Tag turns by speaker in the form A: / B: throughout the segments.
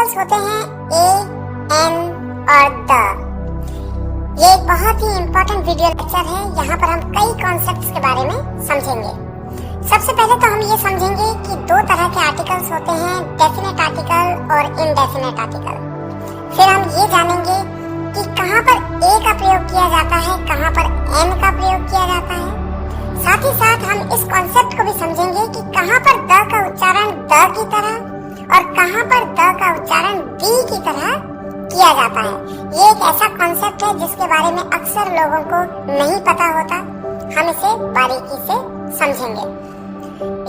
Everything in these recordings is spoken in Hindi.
A: आर्टिकल्स होते हैं ए, एन और द। ये एक बहुत ही इम्पोर्टेंट वीडियो लेक्चर है। यहाँ पर हम कई कॉन्सेप्ट्स के बारे में समझेंगे। सबसे पहले तो हम ये समझेंगे कि दो तरह के आर्टिकल्स होते हैं, डेफिनेट आर्टिकल और इनडेफिनेट आर्टिकल। फिर हम ये जानेंगे कि कहाँ पर ए का प्रयोग किया जाता है, कहाँ पर एन का प्रयोग किया जाता है। साथ ही साथ हम इस कॉन्सेप्ट को भी समझेंगे कि कहाँ पर द का उच्चारण द की तरह और कहाँ पर द का उच्चारण दी की तरह किया जाता है। ये एक ऐसा कॉन्सेप्ट है जिसके बारे में अक्सर लोगों को नहीं पता होता। हम इसे बारीकी से समझेंगे।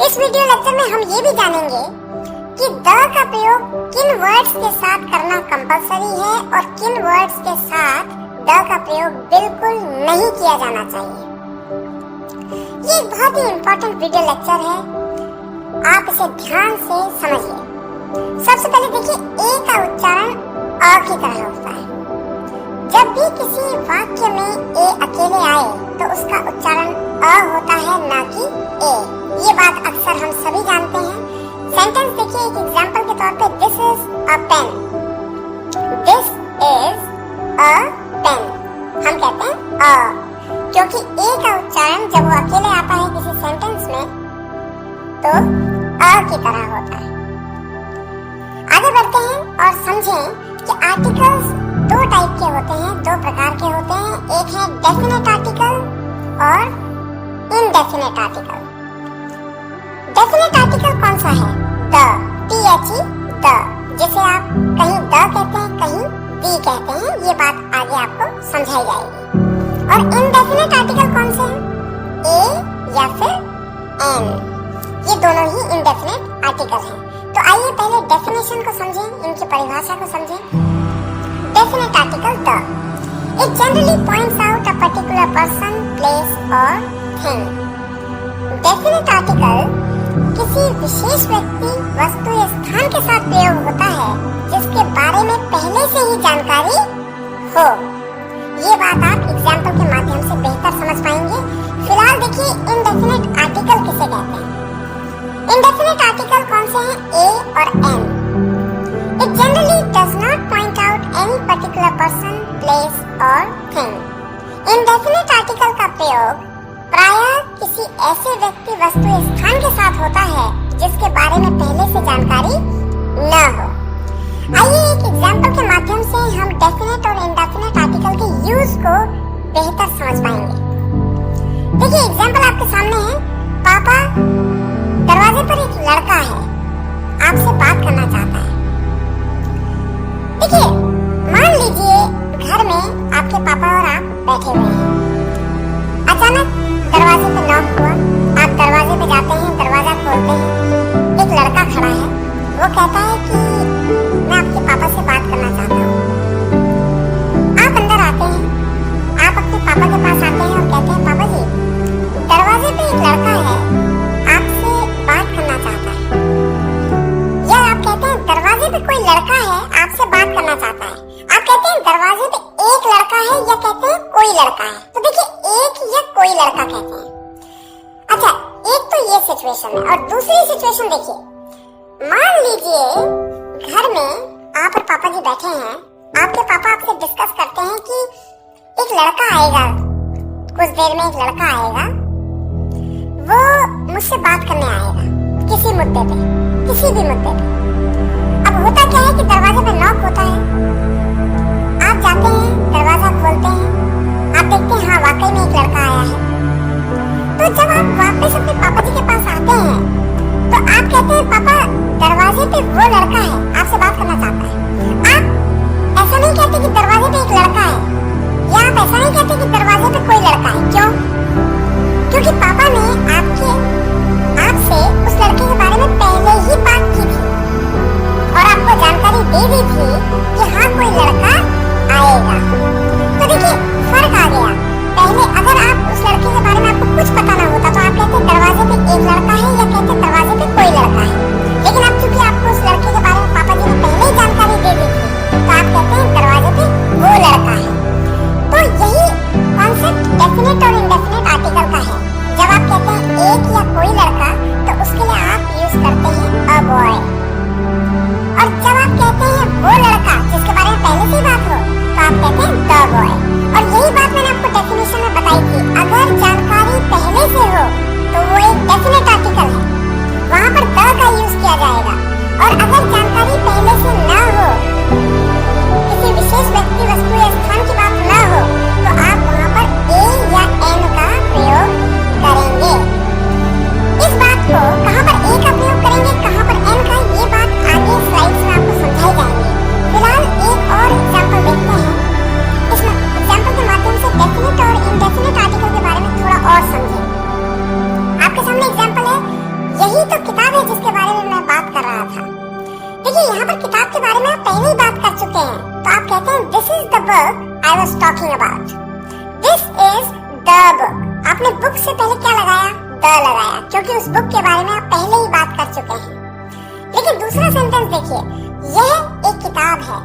A: इस वीडियो लेक्चर में हम ये भी जानेंगे कि द का प्रयोग किन वर्ड्स के साथ करना कंपलसरी है और किन वर्ड्स के साथ द का प्रयोग बिल्कुल नहीं किया जाना चाहिए। ये एक बहुत ही इम्पोर्टेंट वीडियो लेक्चर है, आप इसे ध्यान से समझिए। सबसे पहले देखिए, ए का उच्चारण अ की तरह होता है। जब भी किसी वाक्य में ए अकेले आए तो उसका उच्चारण अ होता है, ना कि ए। ये बात अक्सर हम सभी जानते हैं। सेंटेंस देखिए, एक एग्जांपल के तौर पे, this is a pen. This is a pen हम कहते हैं अ, क्योंकि ए का उच्चारण जब वो अकेले आता है किसी सेंटेंस में तो अ की तरह होता है। आगे बढ़ते हैं और समझें कि आर्टिकल्स दो टाइप के होते हैं, दो प्रकार के होते हैं। एक है डेफिनेट आर्टिकल और इनडेफिनेट आर्टिकल। डेफिनेट आर्टिकल कौन सा है? द, THE, द, जिसे आप कहीं द कहते हैं, कहीं दी कहते हैं। ये बात आगे आपको समझाई जाएगी। और इनडेफिनेट आर्टिकल कौन से हैं? ए या फिर एन। ये दोनों ही इनडेफिनेट आर्टिकल हैं। तो आइए पहले डेफिनेशन को समझें, इनकी परिभाषा को समझें। Definite article the, it generally points out a particular person, place और थिंग। डेफिनेट आर्टिकल किसी विशेष व्यक्ति, वस्तु या स्थान के साथ प्रयोग होता है जिसके बारे में पहले से ही जानकारी हो। ये बात आप एग्जाम्पल के माध्यम से बेहतर समझ पाएंगे। फिलहाल देखिए, इनडेफिनेट आर्टिकल किसे कहते हैं। इनडेफिनेट आर्टिकल कौन से हैं? ए और an. It generally does not point out any particular person, place और थिंग। इनडेफिनेट आर्टिकल का प्रयोग प्रायः किसी ऐसे व्यक्ति, वस्तु या स्थान के साथ होता है जिसके बारे में पहले से जानकारी न हो। आइए एक एग्जाम्पल के माध्यम से हम डेफिनेट और इनडेफिनेट आर्टिकल के यूज को बेहतर समझ पाएंगे। देखिए, एग्जाम्पल आपके सामने है। पापा, दरवाजे पर एक लड़का है, आपसे बात करना चाहता है। देखिए, मान लीजिए घर में आपके पापा और आप बैठे हुए हैं। अचानक दरवाजे पे नॉक हुआ। आप दरवाजे पे जाते हैं, दरवाजा खोलते हैं। एक लड़का खड़ा है। वो कहता है कि मैं आपके पापा से बात करना चाहता हूँ। आप अंदर आते हैं, आप अपने पापा के पास आते हैं और कहते हैं, पापा जी, दरवाजे पे एक लड़का है, आपसे बात करना चाहता है। या आप कहते हैं, दरवाजे पे कोई लड़का है, आपसे बात करना चाहता है। आप कहते हैं, दरवाजे पे एक लड़का है, या कहते हैं कोई लड़का है। तो देखिए, एक या कोई लड़का कहते हैं। अच्छा, एक तो ये सिचुएशन है। और दूसरी सिचुएशन देखिए, मान लीजिए घर में आप और पापा जी बैठे हैं। आपके पापा आपसे डिस्कस करते हैं कि एक लड़का आएगा, कुछ देर में एक लड़का आएगा, वो मुझसे बात करने आएगा किसी मुद्दे पे, किसी भी मुद्दे पे। अब होता क्या है कि दरवाजे पे नॉक होता है। आप जाते हैं, दरवाजा खोलते हैं, आप देखते हैं हाँ वाकई में एक लड़का आया है। तो जब आप वापस अपने पापा जी के पास आते हैं तो आप कहते हैं, पापा, दरवाजे पे वो लड़का है, आपसे बात करना चाहता है। आप ऐसा नहीं कहते कि दरवाजे पे एक लड़का है, या आप ऐसा नहीं कहते कि दरवाजे पे कोई लड़का है। क्यों? क्योंकि पापा ने आपसे उस लड़के के बारे में पहले ही बात की थी और आपको जानकारी दे दी थी कि हाँ कोई लड़का आएगा। तो देखिए, फर्क आ गया। पहले अगर आप उस लड़के के बारे में आपको कुछ पता ना होता तो आप कहते दरवाजे पे एक लड़का है, या कहते दरवाजे पे कोई लड़का है। लेकिन अब चूंकि आपको उस लड़के के बारे में पापा जी ने पहले ही जानकारी दे दी थी तो आप कहते हैं दरवाजे पे वो लड़का है। तो यही कॉन्सेप्ट डेफिनेट और इनडेफिनेट आर्टिकल का है। जब आप कहते हैं एक या कोई लड़का तो उसके लिए आप यूज करते हैं अ बॉय। और जब आप कहते हैं कहते हैं this is the book I was talking about, this is the book. आपने बुक से पहले क्या लगाया? द लगाया, क्योंकि उस बुक के बारे में आप पहले ही बात कर चुके हैं। लेकिन दूसरा सेंटेंस देखिए, यह एक किताब है।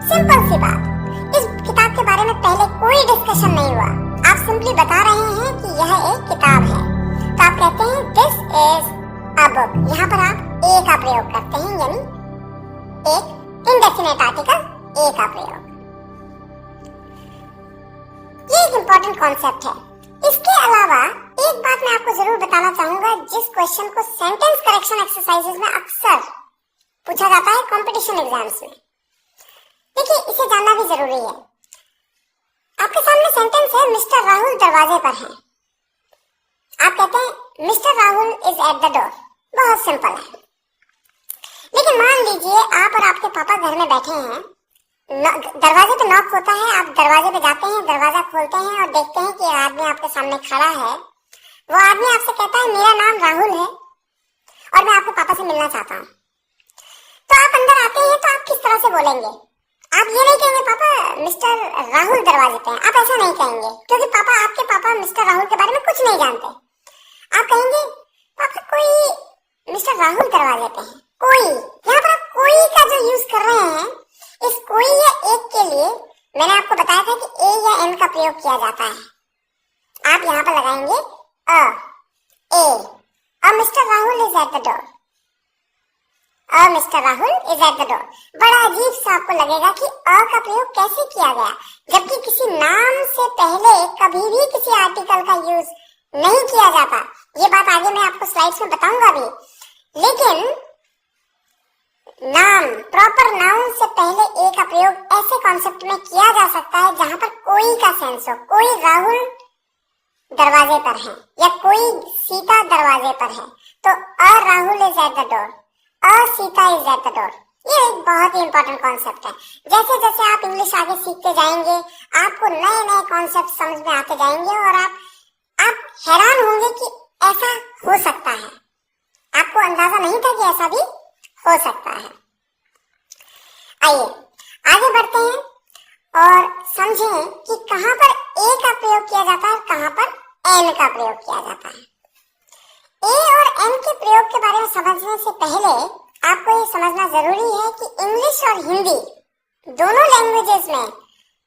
A: सिंपल सी बात, इस किताब के बारे में पहले कोई डिस्कशन नहीं हुआ, आप सिंपली बता रहे हैं कि यह एक किताब है। तो आप कहते हैं दिस इज अ बुक। यहाँ पर आप ए का प्रयोग करते हैं, यानी एक इंडेफिनिट आर्टिकल ए का प्रयोग। ये एक इंपॉर्टेंट कॉन्सेप्ट है। इसके अलावा एक बात मैं आपको जरूर बताना चाहूंगा, जिस क्वेश्चन को सेंटेंस करेक्शन एक्सरसाइजेज में अक्सर पूछा जाता है कंपटीशन एग्जाम्स में। देखिए, इसे जानना भी जरूरी है। आपके सामने सेंटेंस है मिस्टर राहुल दरवाजे पर हैं। आप कहते हैं mister Rahul is at the door. बहुत सिंपल है। लेकिन मान लीजिए आप और आपके पापा घर में बैठे हैं, दरवाजे पे नॉक होता है, आप दरवाजे पे जाते हैं, दरवाजा खोलते हैं और देखते हैं कि एक आदमी आपके सामने खड़ा है। वो आदमी आपसे कहता है मेरा नाम राहुल है और मैं आपके पापा से मिलना चाहता हूँ। तो आप अंदर आते हैं तो आप किस तरह से बोलेंगे? आप ये नहीं कहेंगे पापा मिस्टर राहुल दरवाजे पे हैं, आप ऐसा नहीं कहेंगे, क्योंकि आपके पापा मिस्टर राहुल के बारे में कुछ नहीं जानते। आप कहेंगे पापा कोई मिस्टर राहुल दरवाजे पे है, कोई। यहाँ पर आप कोई का जो यूज कर रहे हैं, इस कोई या एक के लिए मैंने आपको बताया था कि ए या एन का प्रयोग किया जाता है। आप यहाँ पर लगाएंगे ए Mr Rahul is at the door. Mr Rahul is at the door. बड़ा अजीब सा आपको लगेगा कि का प्रयोग कैसे किया गया, जबकि किसी नाम से पहले कभी भी किसी आर्टिकल का यूज नहीं किया जाता। ये बात आगे मैं आपको स्लाइड्स में बताऊंगा भी। लेकिन नाम, प्रॉपर नाउन से पहले ए का प्रयोग ऐसे कॉन्सेप्ट में किया जा सकता है जहां पर कोई का सेंस हो। कोई राहुल दरवाजे पर है या कोई सीता दरवाजे पर है, तो Rahul is at the door, Sita is at the door. ये एक बहुत ही इंपॉर्टेंट कॉन्सेप्ट है। जैसे जैसे आप इंग्लिश आगे सीखते जाएंगे, आपको नए नए कॉन्सेप्ट समझ में आते जाएंगे और आप हैरान होंगे कि ऐसा हो सकता है। आपको अंदाजा नहीं था कि ऐसा भी हो सकता है। आइए आगे बढ़ते हैं और समझें कि कहां पर ए का प्रयोग किया जाता है और कहां पर एन का प्रयोग किया जाता है। ए और एन के प्रयोग के बारे में समझने से पहले आपको ये समझना जरूरी है कि इंग्लिश और हिंदी दोनों लैंग्वेजेस में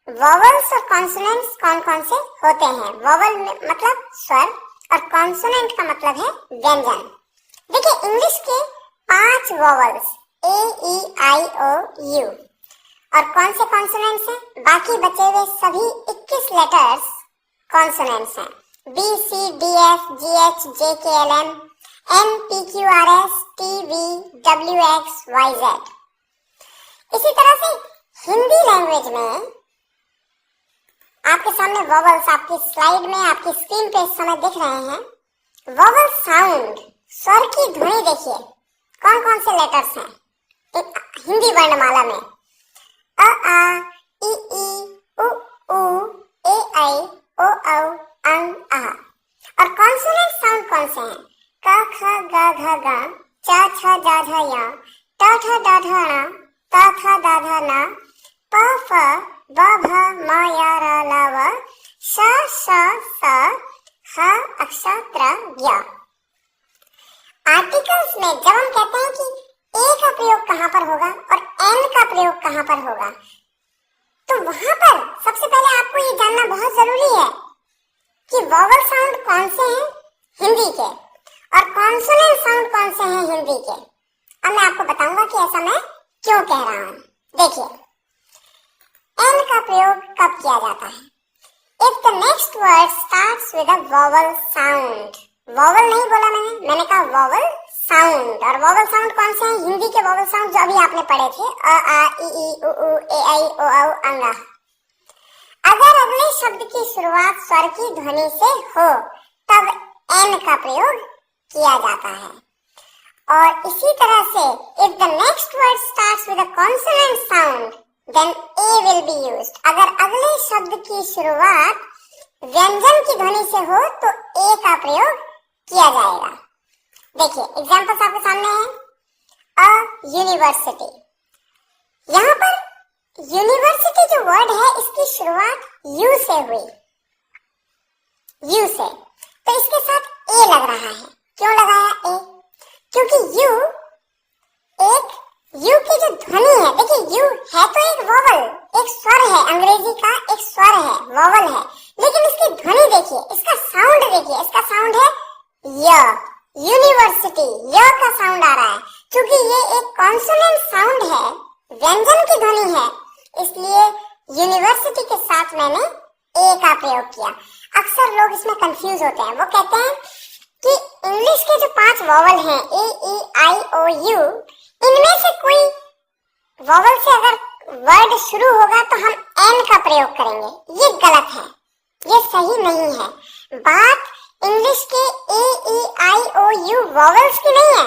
A: वॉवल्स और कॉन्सोनेंट्स कौन कौन से होते हैं। वॉवल मतलब स्वर और कॉन्सोनेंट का मतलब है व्यंजन। देखिए, इंग्लिश के 5 vowels A E I O you और कौन से कॉन्सोनेंट्स हैं? बाकी बचे हुए सभी 21 लेटर्स कॉन्सोनेंट्स हैं। B C D F G H J K L M N P Q R S T V W X Y Z. इसी तरह से हिंदी लैंग्वेज में आपके सामने वॉवल्स आपकी स्लाइड में, आपकी स्क्रीन पे इस समय दिख रहे हैं। वॉवल साउंड, स्वर की ध्वनि देखिए कौन कौन से लेटर्स हैं एक हिंदी वर्णमाला में। अ आ ई उ ए आई ओ औ अं आ। और कॉन्सोनेंट साउंड कौन से हैं? क ख ग घ ग च छ ज झ य ट ठ ड ढ ण त थ द ध न प फ ब भ म य र ल व श श स ह अक्ष त्र य। आर्टिकल्स में जब हम कहते हैं कि ए का प्रयोग कहां पर होगा और एन का प्रयोग कहां पर होगा, तो वहां पर सबसे पहले आपको ये जानना बहुत जरूरी है कि वॉवल साउंड कौन से हैं हिंदी के और कॉन्सोनेंट साउंड कौन से हैं हिंदी के। अब मैं आपको बताऊंगा कि ऐसा मैं क्यों कह रहा हूं। देखिए, एन का प्रयोग कब किया जाता है? If the next word starts with a vowel sound. Vowel नहीं बोला मैंने कहा वॉवल साउंड। और वॉवल साउंड कौन से हैं? हिंदी के वॉवल साउंड जो अभी आपने पढ़े थे, अ आ ई उ ए आई ओ औ अंग। अगर अगले शब्द की शुरुआत स्वर की ध्वनि से हो तब एन का प्रयोग किया जाता है। और इसी तरह से if the next word starts with a consonant sound then a will be used. अगर अगले शब्द की शुरुआत व्यंजन की ध्वनि से हो तो ए का प्रयोग किया जाएगा। देखिए, एग्जांपल्स आपके सामने हैं। अ यूनिवर्सिटी, यहाँ पर यूनिवर्सिटी जो वर्ड है इसकी शुरुआत यू से हुई, यू से, तो इसके साथ ए लग रहा है। क्यों लगाया ए? क्योंकि यू की जो ध्वनि है, देखिए यू है तो एक वोवल, एक स्वर है, अंग्रेजी का एक स्वर है, वोवल है, लेकिन इसकी ध्वनि देखिए, इसका साउंड देखिए, इसका साउंड है य, यूनिवर्सिटी, य का साउंड आ रहा है। क्योंकि ये एक कॉन्सोनेंट साउंड है, व्यंजन की ध्वनि है, इसलिए यूनिवर्सिटी के साथ मैंने ए का प्रयोग किया। अक्सर लोग इसमें कंफ्यूज होते हैं, वो कहते हैं कि इंग्लिश के जो 5 वोवल हैं, ए ई आई ओ यू, इनमें से कोई वोवल से अगर वर्ड शुरू होगा तो हम एन का प्रयोग करेंगे। ये गलत है, ये सही नहीं है। बात इंग्लिश के ए ई आई ओ यू वोवल्स की नहीं है,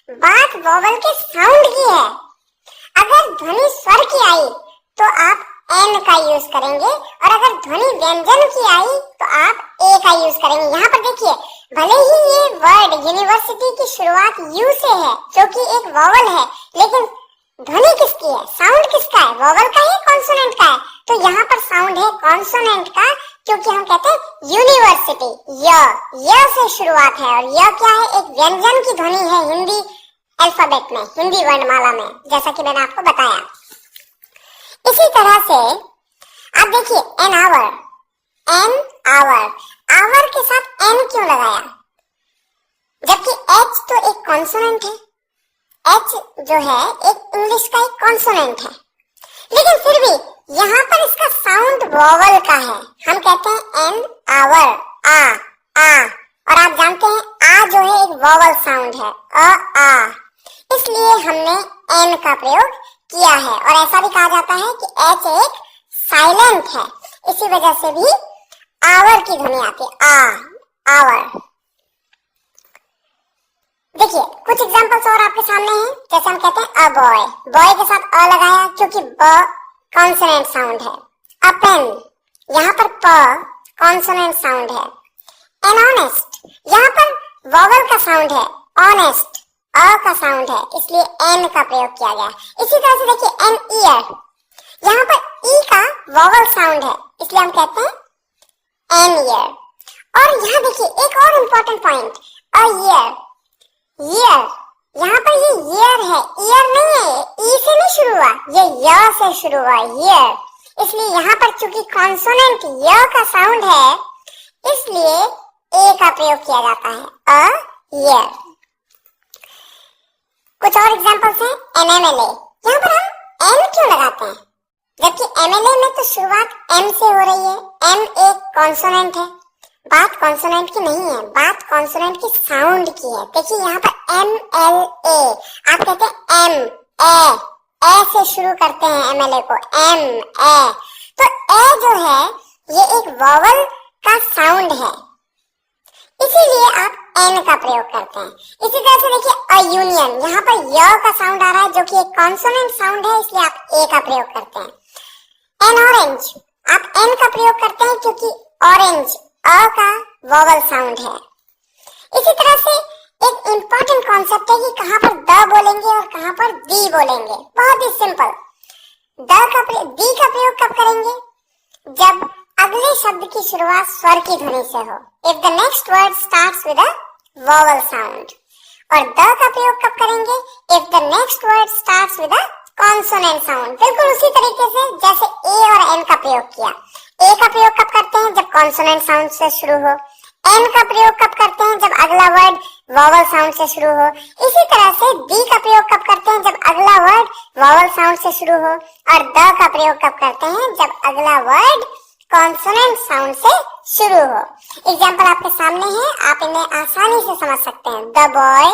A: बात वोवल के साउंड की है। अगर ध्वनि स्वर की आई तो आप एन का यूज करेंगे, और अगर ध्वनि व्यंजन की आई तो आप ए का यूज करेंगे। यहाँ पर देखिए, भले ही ये वर्ड यूनिवर्सिटी की शुरुआत यू से है, जो कि एक वोवल है, लेकिन ध्वनि किसकी है, साउंड किसका है, वोवल का है, कॉन्सोनेंट का है। तो यहाँ पर साउंड है कॉन्सोनेंट का, क्योंकि हम कहते हैं यूनिवर्सिटी, य से शुरुआत है, और य क्या है, एक व्यंजन की ध्वनि है हिंदी अल्फाबेट में, हिंदी वर्णमाला में, जैसा कि मैंने आपको बताया। इसी तरह से आप देखिए एन आवर, आवर के साथ एन क्यों लगाया, जबकि एच तो एक कॉन्सोनेंट है, एच जो है एक इंग्लिश का एक कॉन्सोनेंट है, लेकिन फिर भी यहाँ पर इसका साउंड वोवल का है। हम कहते हैं एन आवर, आ, और आप जानते हैं आ जो है एक वोवल साउंड है, आ, इसलिए हमने एन का प्रयोग किया है। और ऐसा भी कहा जाता है कि एच एक साइलेंट है, इसी वजह से भी आवर की ध्वनि आती है, आवर। देखिए कुछ एग्जांपल्स और आपके सामने हैं, जैसे हम कहते हैं अ बॉय, बॉय के साथ अ लगाया क्योंकि ब कॉन्सोनेंट साउंड है। अ पेन, यहाँ पर प कॉन्सोनेंट साउंड है। एन ऑनेस्ट, यहाँ पर वोवल का साउंड है, ऑनेस्ट अ का साउंड है, इसलिए एन का प्रयोग किया गया। इसी तरह से देखिए एन ईयर, यहाँ पर ई का वोवल साउंड है, इसलिए हम कहते हैं एन ईयर। और यहाँ देखिए एक और इम्पोर्टेंट पॉइंट, अ ईयर, यहाँ पर ये ईयर है, ईयर नहीं है, ई से नहीं शुरू हुआ, ये य से शुरू हुआ, ईयर। इसलिए यहाँ पर चूंकि कॉन्सोनेंट य का साउंड है, इसलिए ए का प्रयोग किया जाता है, अ ईयर। कुछ और एग्जांपल्स हैं, एनएमएलए, यहाँ पर हम एम क्यों लगाते हैं, जबकि एमएलए में तो शुरुआत एम से हो रही है, एम एक कॉन्सोनेंट है, बात कॉन्सोनेंट की नहीं है, बात कॉन्सोनेंट की साउंड की है। देखिए यहाँ पर एम एल ए, आप कहते हैं एम ए से शुरू करते हैं एमएलए को, एम ए, तो ए जो है ये एक वोवल का साउंड है, इसीलिए आप एन का प्रयोग करते हैं। इसी तरह से देखिए अ यूनियन, यहाँ पर य का साउंड आ रहा है जो कि एक कॉन्सोनेंट साउंड है, इसलिए आप ए का प्रयोग करते हैं। एन ऑरेंज, आप एन का प्रयोग करते हैं क्योंकि ऑरेंज अ का वोवल साउंड है। इसी तरह से एक इम्पोर्टेंट कॉन्सेप्ट है कि कहाँ पर द बोलेंगे और कहाँ पर दी बोलेंगे। बहुत ही सिंपल, दी का प्रयोग कब करेंगे, जब अगले शब्द की शुरुआत स्वर की ध्वनि से हो, if the next word starts with a vowel sound. और द का प्रयोग कब करेंगे, if the next word starts with a consonant sound. बिल्कुल उसी तरीके से जैसे ए और एन का प्रयोग किया। ए का प्रयोग कब करते हैं, जब कॉन्सोनेंट साउंड से शुरू हो। एन का प्रयोग कब करते हैं, जब अगला वर्ड वोवल साउंड से शुरू हो। इसी तरह से दी का प्रयोग कब करते हैं, जब अगला वर्ड वोवल साउंड से शुरू हो। और द का प्रयोग कब करते हैं, जब अगला वर्ड कॉन्सोनेंट साउंड से शुरू हो। एग्जाम्पल आपके सामने है, आप इन्हें आसानी से समझ सकते हैं। The boy,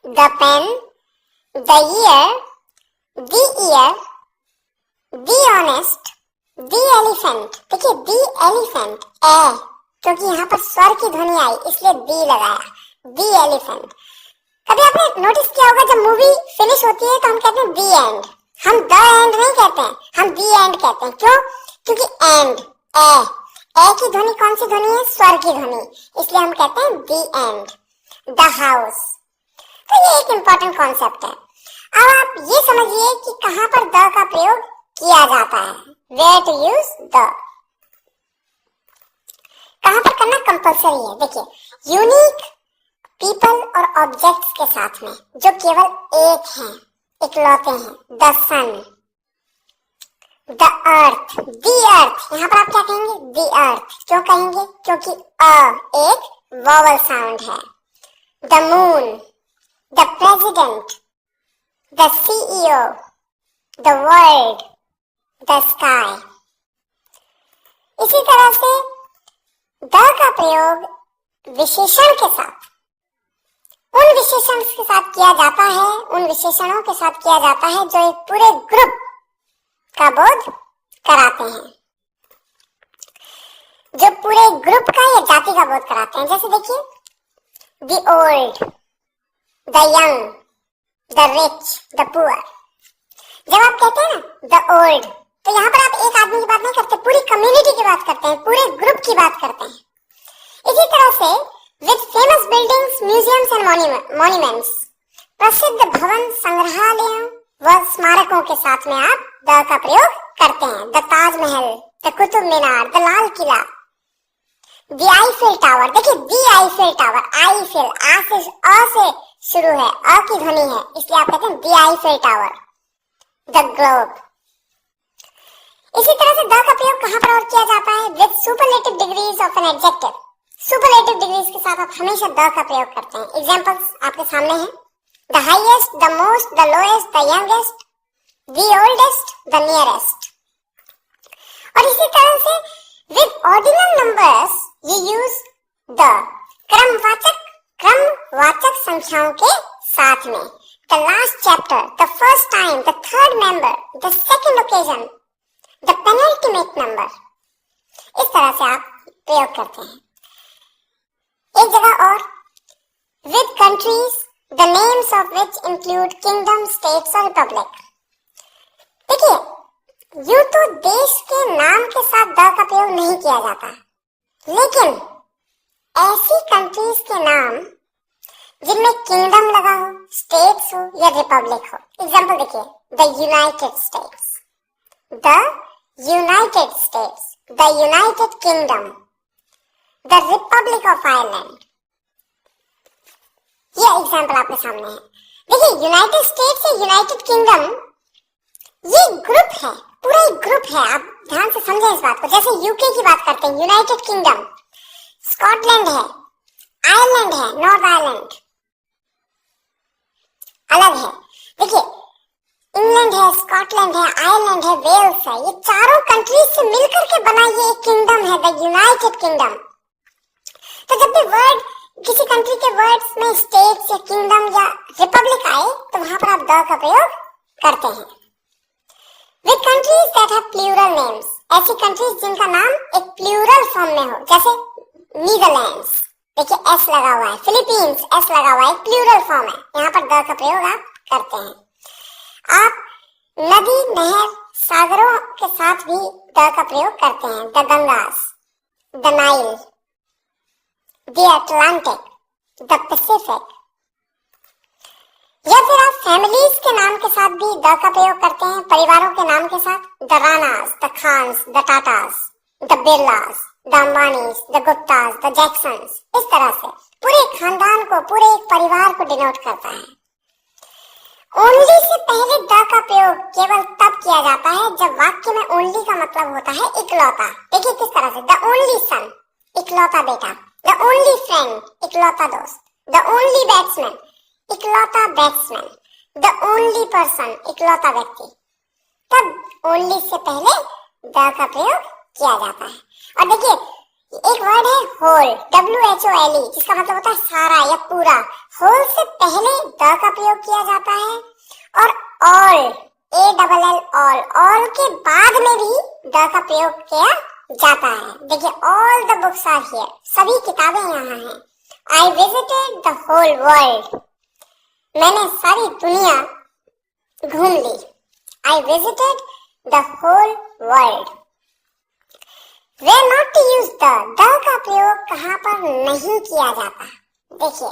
A: the pen, the ear, the honest, the elephant. देखिए दी एलिफेंट, ए, क्योंकि यहाँ पर स्वर की ध्वनि आई इसलिए दी लगाया, दी एलिफेंट। कभी आपने नोटिस किया होगा, जब मूवी फिनिश होती है तो हम कहते हैं दी एंड, हम द एंड नहीं कहते हैं, हम दी एंड कहते हैं। क्यों, क्योंकि एंड, ए की ध्वनि कौन सी ध्वनि है, स्वर की ध्वनि, इसलिए हम कहते हैं दी एंड। द हाउस, तो ये एक इम्पोर्टेंट कॉन्सेप्ट है। अब आप ये समझिए कि कहाँ पर द का प्रयोग किया जाता है। वेयर टू यूज द, कहां पर करना कंपल्सरी है। देखिए, यूनिक पीपल और ऑब्जेक्ट्स के साथ में जो केवल एक हैं, इकलौते हैं। द सन, द अर्थ, दी अर्थ, यहाँ पर आप क्या कहेंगे, दी अर्थ। क्यों कहेंगे, क्योंकि एक वॉवल साउंड है। The moon, the president, the CEO, the world, the sky. इसी तरह से द का प्रयोग विशेषण के साथ, उन विशेषण के साथ किया जाता है, उन विशेषणों के साथ किया जाता है जो एक पूरे ग्रुप का बोध कराते हैं, जो पूरे ग्रुप का या जाति का बोध कराते हैं। जैसे देखिए, the old, the young, the rich, the poor. जब आप कहते हैं ना द ओल्ड, तो यहाँ पर आप एक आदमी की बात नहीं करते, पूरी कम्युनिटी की बात करते हैं, पूरे ग्रुप की बात करते हैं। इसी तरह से with famous buildings, museums and monuments, प्रसिद्ध भवन, संग्रहालयों व स्मारकों के साथ में आप द का प्रयोग करते हैं। The Taj Mahal, the Qutub Minar, the Lal Qila, the Eiffel tower. देखिए, द आईफिल टावर, आईफिल आ से शुरू है, अ की ध्वनि है, इसलिए आप कहते हैं the Eiffel tower. The globe. इसी तरह से द का प्रयोग कहां पर और किया जाता है, with superlative degrees of an adjective. Superlative degrees के साथ आप हमेशा द का प्रयोग करते हैं। एग्जांपल्स आपके सामने हैं, the highest, the most, the lowest, the youngest, the oldest, the nearest. और इसी तरह से with ordinal numbers you use the, क्रमवाचक संख्याओं के साथ में। The last chapter, the first time, the third member, the second occasion, the penultimate number. इस तरह से आप प्रयोग करते हैं। एक जगह और, with countries the names of which include kingdom, states और रिपब्लिक। देखिए, यूं तो देश के नाम के साथ द का प्रयोग नहीं किया जाता, लेकिन ऐसी कंट्रीज के नाम जिनमें किंगडम लगा हो, स्टेट्स हो या रिपब्लिक हो। एग्जांपल देखिए, the United states, the United states, the United kingdom, the Republic of Ireland. ये एग्जांपल आपके सामने है। देखिए, यूनाइटेड स्टेट्स या यूनाइटेड किंगडम ये ग्रुप है, पूरा एक ग्रुप है। आप ध्यान से समझें इस बात को। जैसे यूके की बात करते हैं, यूनाइटेड किंगडम, स्कॉटलैंड है, आयरलैंड है, नॉर्थ आयरलैंड अलग है। देखिए, इंग्लैंड है, स्कॉटलैंड है, आयरलैंड है, वेल्स है, ये चारों कंट्रीज से मिलकर के बना ये एक किंगडम है, द यूनाइटेड किंगडम। तो जब भी वर्ड, किसी कंट्री के वर्ड्स में स्टेट्स या किंगडम या रिपब्लिक आए, तो वहां पर आप द का प्रयोग करते हैं। With countries that have plural names, ऐसी कंट्रीज जिनका नाम एक प्लूरल फॉर्म में हो, जैसे नीदरलैंड्स, देखिए एस लगा हुआ है, फिलीपींस एस लगा हुआ है, एक प्लूरल फॉर्म है, यहाँ पर द का प्रयोग आप करते हैं। आप नदी, नहर, सागरों के साथ भी द का प्रयोग करते हैं। The Gangas, the Nile, the Atlantic, the Pacific. या फिर आप फैमिलीज के नाम के साथ भी द का प्रयोग करते हैं, परिवारों के नाम के साथ। The Ranas, the Khans, the Tatas, the Birlas, the Ambanis, the Guptas, the Jacksons. इस तरह से पूरे खानदान को, पूरे एक परिवार को डिनोट करता है। ओनली से पहले द का प्रयोग केवल तब किया जाता है जब वाक्य में ओनली का मतलब होता है इकलौता। देखिए किस तरह से, द ओनली सन, इकलौता बेटा, द ओनली फ्रेंड, इकलौता दोस्त, द ओनली बैट्समैन, इकलौता बैट्समैन, द ओनली पर्सन, इकलौता व्यक्ति। तब ओनली से पहले द का प्रयोग किया जाता है। और देखिए, एक वर्ड है होल, WHOLE, जिसका मतलब होता है सारा या पूरा। होल से पहले द का प्रयोग किया जाता है, और ऑल, ALL, ऑल के बाद में भी द का प्रयोग किया जाता है। देखिए, all the books are here, सभी किताबें यहाँ हैं। I visited the whole world, मैंने सारी दुनिया घूम ली। I visited the whole world. Where not to use the का प्रयोग कहाँ पर नहीं किया जाता। देखिए,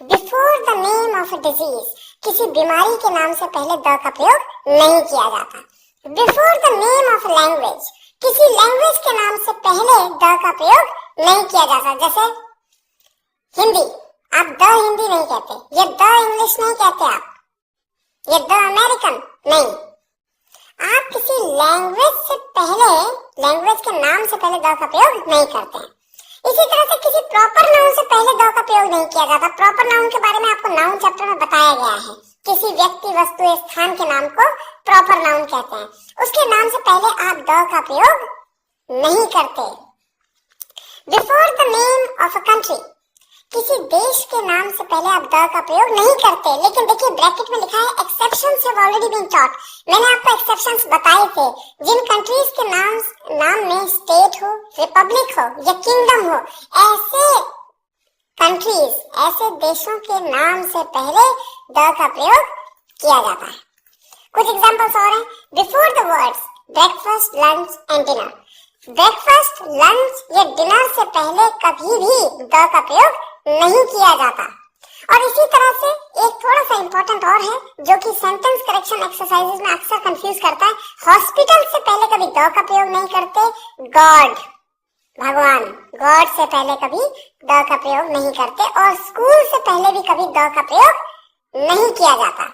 A: before the name of a disease, किसी बीमारी के नाम से पहले द का प्रयोग नहीं किया जाता। Before the name of language, किसी लैंग्वेज के नाम से पहले द का प्रयोग नहीं किया जाता। जैसे हिंदी, आप द हिंदी नहीं कहते, ये द इंग्लिश नहीं कहते, आप ये द अमेरिकन नहीं। आप किसी लैंग्वेज से पहले, लैंग्वेज के नाम से पहले द का प्रयोग नहीं करते हैं। इसी तरह से किसी प्रॉपर नाउन से पहले द का प्रयोग नहीं किया जाता। प्रॉपर नाउन के बारे में आपको नाउन चैप्टर में बताया गया है। किसी व्यक्ति, वस्तु या स्थान के नाम को प्रॉपर नाउन कहते हैं। उसके नाम से पहले आप द का प्रयोग नहीं करते। Before the name of a country, किसी देश के नाम से पहले आप द का प्रयोग नहीं करते। लेकिन देखिए ब्रैकेट में लिखा है exceptions have already been taught. मैंने आपको एक्सेप्शंस बताए थे। जिन कंट्रीज के नाम में स्टेट हो, रिपब्लिक हो या किंगडम हो, ऐसे कंट्रीज, ऐसे देशों के नाम से पहले द का प्रयोग किया जाता है। कुछ एग्जांपल्स और हैं। Before the words breakfast, lunch and dinner, breakfast, lunch या डिनर से पहले कभी भी द का प्रयोग नहीं किया जाता। और इसी तरह से एक थोड़ा सा इंपॉर्टेंट और है जो कि सेंटेंस करेक्शन एक्सरसाइजेस में अक्सर कंफ्यूज करता है। हॉस्पिटल से पहले कभी द का प्रयोग नहीं करते। गॉड, भगवान, गॉड से पहले कभी द का प्रयोग नहीं करते। और स्कूल से पहले भी कभी द का प्रयोग नहीं किया जाता।